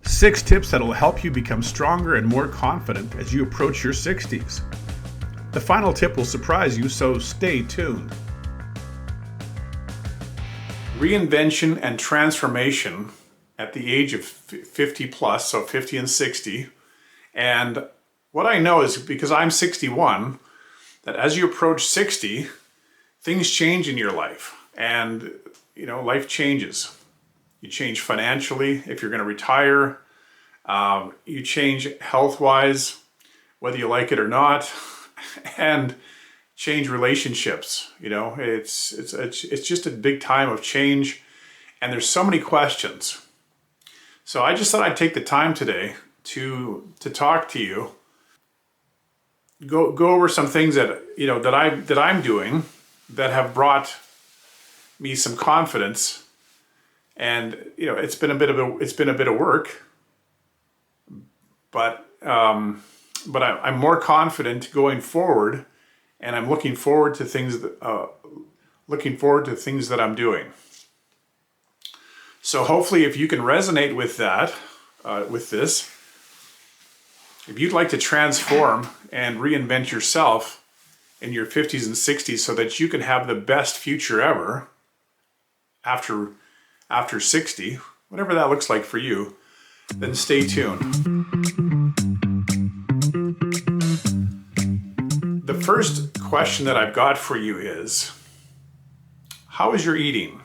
6 tips that will help you become stronger and more confident as you approach your 60s. The final tip will surprise you, so stay tuned. Reinvention and transformation at the age of 50 plus, so 50 and 60. And what I know is, because I'm 61, that as you approach 60, things change in your life. And, life changes. You change financially if you're going to retire. You change health-wise, whether you like it or not, and change relationships. It's just a big time of change, and there's so many questions. So I just thought I'd take the time today to talk to you, go over some things that that I'm doing that have brought me some confidence. And it's been a bit of work, but I'm more confident going forward, and I'm looking forward to things that I'm doing. So hopefully, if you can resonate with that, with this, if you'd like to transform and reinvent yourself in your 50s and 60s so that you can have the best future ever after 60, whatever that looks like for you, then stay tuned. The first question that I've got for you is, how is your eating?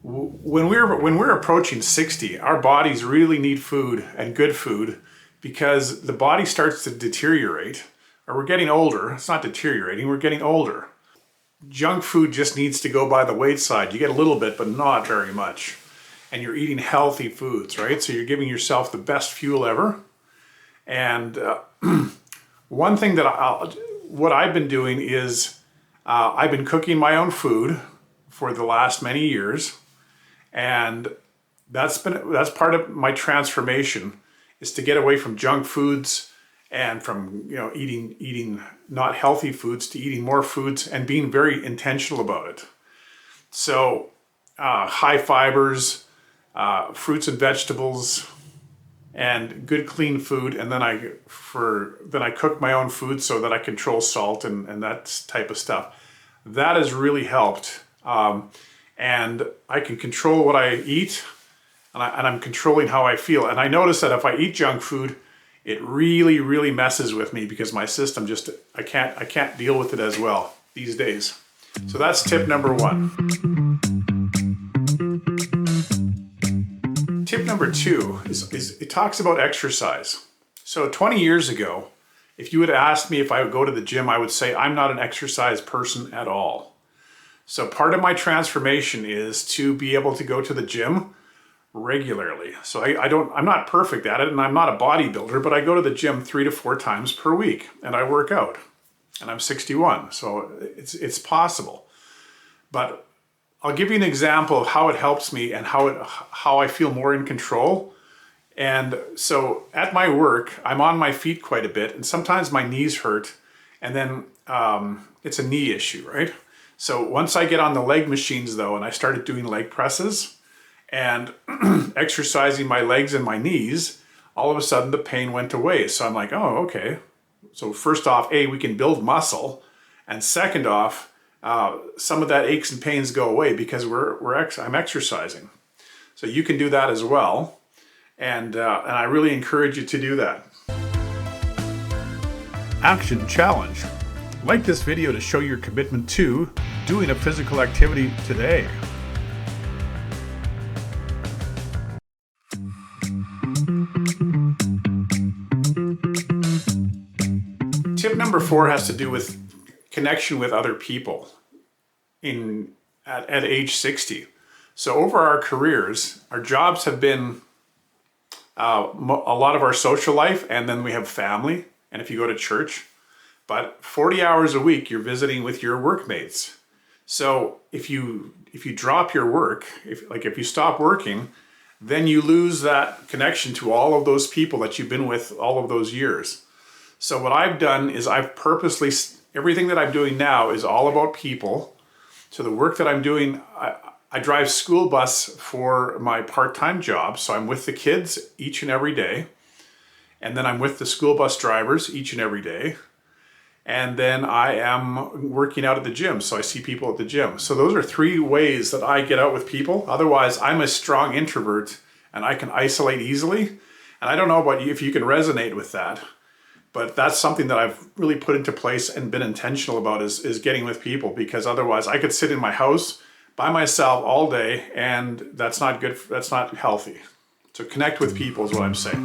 When we're approaching 60, our bodies really need food, and good food, because the body starts to deteriorate, or we're getting older. It's not deteriorating, we're getting older. Junk food just needs to go by the wayside. You get a little bit, but not very much. And you're eating healthy foods, right? So you're giving yourself the best fuel ever. And one thing what I've been doing is I've been cooking my own food for the last many years. And that's part of my transformation, is to get away from junk foods and from eating not healthy foods to eating more foods, and being very intentional about it. So high fibers, fruits and vegetables, and good clean food. And then I cook my own food so that I control salt and that type of stuff. That has really helped. And I can control what I eat, and I'm controlling how I feel. And I notice that if I eat junk food, it really, really messes with me, because my system I can't deal with it as well these days. So that's tip number 1. Tip number 2 is it talks about exercise. So 20 years ago, if you had asked me if I would go to the gym, I would say I'm not an exercise person at all. So part of my transformation is to be able to go to the gym regularly. So I'm not perfect at it, and I'm not a bodybuilder, but I go to the gym 3 to 4 times per week, and I work out. And I'm 61, so it's possible. But I'll give you an example of how it helps me and how I feel more in control. And so at my work, I'm on my feet quite a bit, and sometimes my knees hurt, and then it's a knee issue, right? So once I get on the leg machines, though, and I started doing leg presses and exercising my legs and my knees, all of a sudden the pain went away. So I'm like, oh, okay. So first off, we can build muscle. And second off, some of that aches and pains go away because I'm exercising. So you can do that as well. And I really encourage you to do that. Action challenge. Like this video to show your commitment to doing a physical activity today. Tip number 4 has to do with connection with other people at age 60. So over our careers, our jobs have been a lot of our social life, and then we have family, and if you go to church. But 40 hours a week, you're visiting with your workmates. So if you drop your work, if you stop working, then you lose that connection to all of those people that you've been with all of those years. So what I've done is I've purposely, everything that I'm doing now is all about people. So the work that I'm doing, I drive school bus for my part-time job, so I'm with the kids each and every day. And then I'm with the school bus drivers each and every day. And then I am working out at the gym, so I see people at the gym. So those are 3 ways that I get out with people. Otherwise, I'm a strong introvert and I can isolate easily. And I don't know about you, if you can resonate with that, but that's something that I've really put into place and been intentional about is getting with people, because otherwise I could sit in my house by myself all day, and that's not good, that's not healthy. So connect with people is what I'm saying.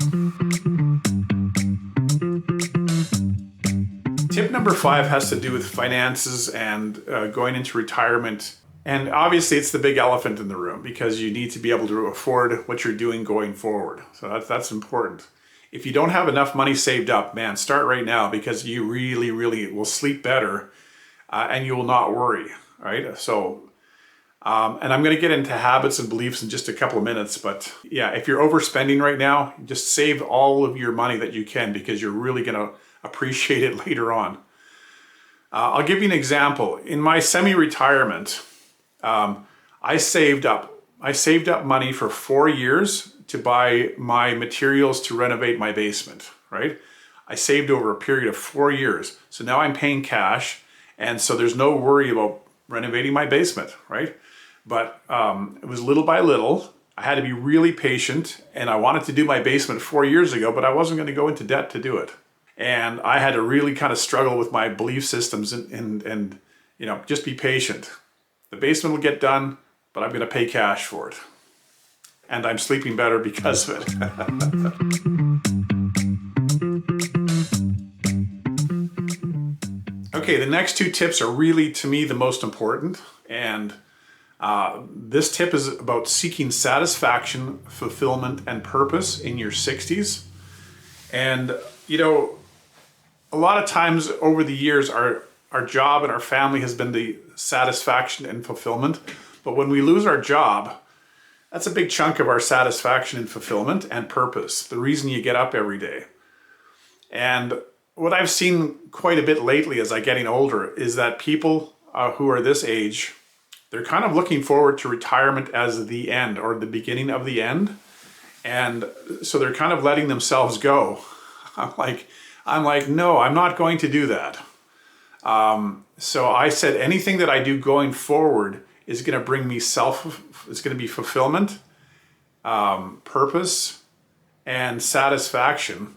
Tip number 5 has to do with finances and going into retirement. And obviously it's the big elephant in the room, because you need to be able to afford what you're doing going forward. So that's important. If you don't have enough money saved up, man, start right now, because you really, really will sleep better and you will not worry, right? So, and I'm going to get into habits and beliefs in just a couple of minutes, but yeah, if you're overspending right now, just save all of your money that you can, because you're really going to appreciate it later on. I'll give you an example. In my semi-retirement, I saved up money for 4 years to buy my materials to renovate my basement, right? I saved over a period of 4 years. So now I'm paying cash, and so there's no worry about renovating my basement, right? But it was little by little. I had to be really patient, and I wanted to do my basement 4 years ago, but I wasn't going to go into debt to do it. And I had to really kind of struggle with my belief systems and you know, just be patient. The basement will get done, but I'm going to pay cash for it. And I'm sleeping better because of it. Okay, the next 2 tips are really, to me, the most important. And this tip is about seeking satisfaction, fulfillment, and purpose in your 60s. And, you know, a lot of times over the years, our job and our family has been the satisfaction and fulfillment. But when we lose our job, that's a big chunk of our satisfaction and fulfillment and purpose, the reason you get up every day. And what I've seen quite a bit lately as I'm getting older is that people who are this age, they're kind of looking forward to retirement as the end or the beginning of the end. And so they're kind of letting themselves go. I'm like, no, I'm not going to do that. So I said anything that I do going forward is going to bring me it's going to be fulfillment, purpose, and satisfaction.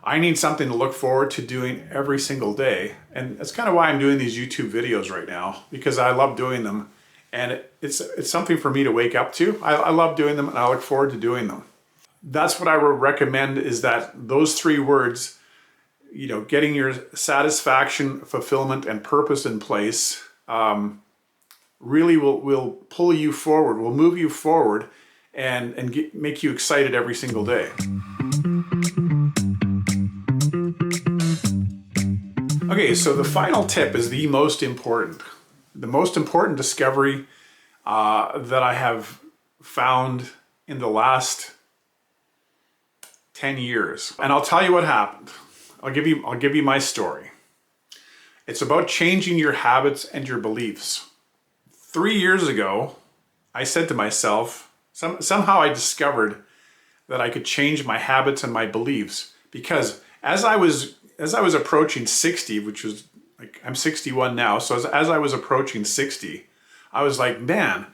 I need something to look forward to doing every single day. And that's kind of why I'm doing these YouTube videos right now, because I love doing them. And it's something for me to wake up to. I love doing them, and I look forward to doing them. That's what I would recommend, is that those 3 words, you know, getting your satisfaction, fulfillment, and purpose in place, really will pull you forward, will move you forward, and make you excited every single day. Okay, so the final tip is the most important. The most important discovery that I have found in the last 10 years. And I'll tell you what happened. I'll give you my story. It's about changing your habits and your beliefs. 3 years ago, I said to myself, somehow I discovered that I could change my habits and my beliefs, because as I was approaching 60, which was like, I'm 61 now, so as I was approaching 60, I was like, man,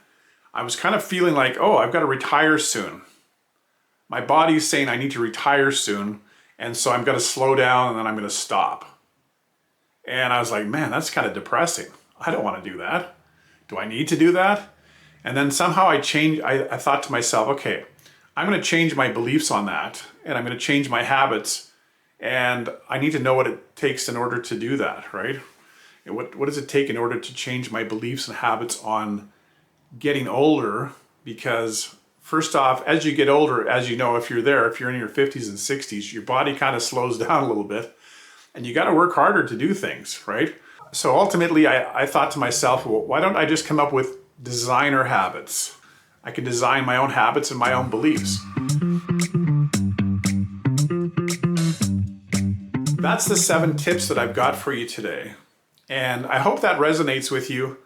I was kind of feeling like, oh, I've got to retire soon. My body's saying I need to retire soon, and so I'm going to slow down, and then I'm going to stop. And I was like, man, that's kind of depressing. I don't want to do that. Do I need to do that? And then somehow I thought to myself, okay, I'm going to change my beliefs on that, and I'm going to change my habits, and I need to know what it takes in order to do that, right? And what does it take in order to change my beliefs and habits on getting older? Because first off, as you get older, as you know, if you're in your 50s and 60s, your body kind of slows down a little bit, and you got to work harder to do things, right? So ultimately, I thought to myself, well, why don't I just come up with designer habits? I can design my own habits and my own beliefs. That's the 7 tips that I've got for you today. And I hope that resonates with you.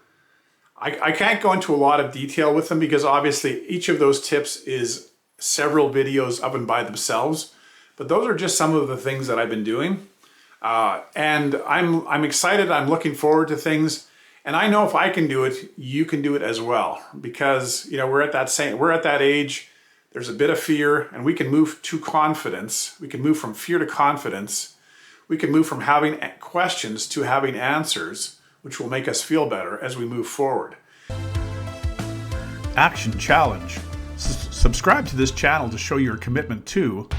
I can't go into a lot of detail with them because obviously each of those tips is several videos up and by themselves. But those are just some of the things that I've been doing. And I'm excited. I'm looking forward to things. And I know if I can do it, you can do it as well. Because, you know, we're at that age, there's a bit of fear, and we can move to confidence. We can move from fear to confidence. We can move from having questions to having answers, which will make us feel better as we move forward. Action Challenge. Subscribe to this channel to show your commitment to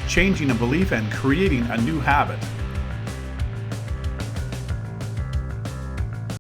changing a belief and creating a new habit.